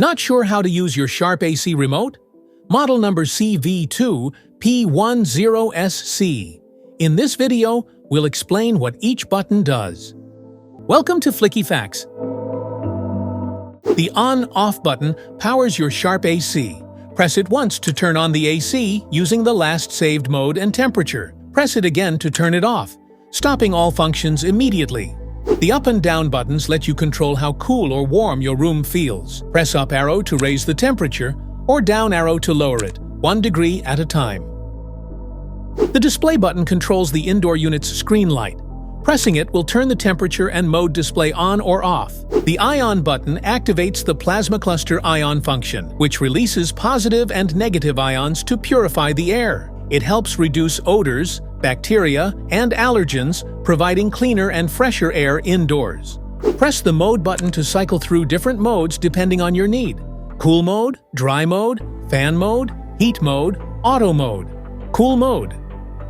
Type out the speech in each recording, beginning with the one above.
Not sure how to use your Sharp AC remote? Model number CV-2P10SC. In this video, we'll explain what each button does. Welcome to Flicky Facts. The on-off button powers your Sharp AC. Press it once to turn on the AC using the last saved mode and temperature. Press it again to turn it off, stopping all functions immediately. The up and down buttons let you control how cool or warm your room feels. Press up arrow to raise the temperature, or down arrow to lower it, 1 degree at a time. The display button controls the indoor unit's screen light. Pressing it will turn the temperature and mode display on or off. The ion button activates the plasma cluster ion function, which releases positive and negative ions to purify the air. It helps reduce odors, bacteria, and allergens, providing cleaner and fresher air indoors. Press the mode button to cycle through different modes depending on your need. Cool mode, dry mode, fan mode, heat mode, auto mode. Cool mode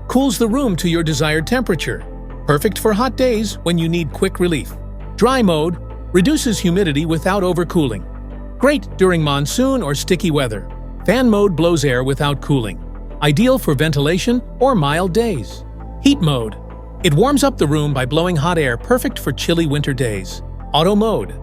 cools the room to your desired temperature. Perfect for hot days when you need quick relief. Dry mode reduces humidity without overcooling. Great during monsoon or sticky weather. Fan mode blows air without cooling. Ideal for ventilation or mild days. Heat mode. It warms up the room by blowing hot air, perfect for chilly winter days. Auto mode.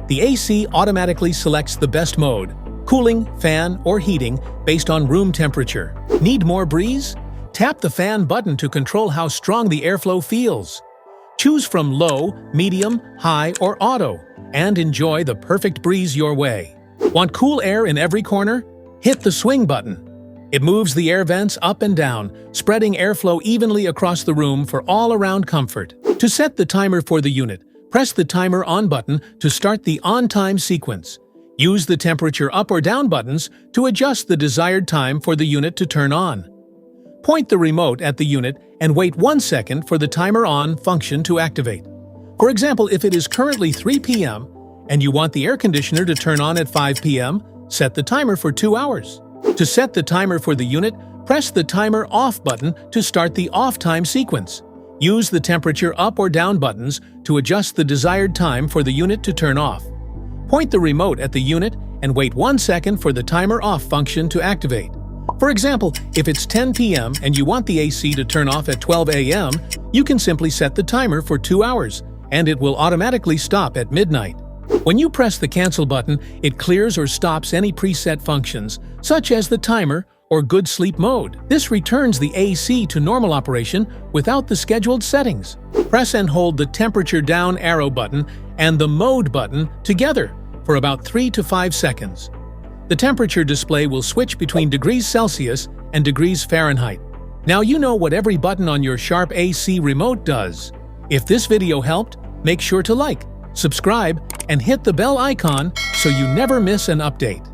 The AC automatically selects the best mode, cooling, fan, or heating, based on room temperature. Need more breeze? Tap the fan button to control how strong the airflow feels. Choose from low, medium, high, or auto, and enjoy the perfect breeze your way. Want cool air in every corner? Hit the swing button. It moves the air vents up and down, spreading airflow evenly across the room for all-around comfort. To set the timer for the unit, press the timer on button to start the on-time sequence. Use the temperature up or down buttons to adjust the desired time for the unit to turn on. Point the remote at the unit and wait 1 second for the timer on function to activate. For example, if it is currently 3 p.m. and you want the air conditioner to turn on at 5 p.m., set the timer for 2 hours. To set the timer for the unit, press the timer off button to start the off time sequence. Use the temperature up or down buttons to adjust the desired time for the unit to turn off. Point the remote at the unit and wait 1 second for the timer off function to activate. For example, if it's 10 p.m. and you want the AC to turn off at 12 a.m., you can simply set the timer for 2 hours, and it will automatically stop at midnight. When you press the cancel button, it clears or stops any preset functions, such as the timer or good sleep mode. This returns the AC to normal operation without the scheduled settings. Press and hold the temperature down arrow button and the mode button together for about 3 to 5 seconds. The temperature display will switch between degrees Celsius and degrees Fahrenheit. Now you know what every button on your Sharp AC remote does. If this video helped, make sure to like, subscribe, and hit the bell icon so you never miss an update.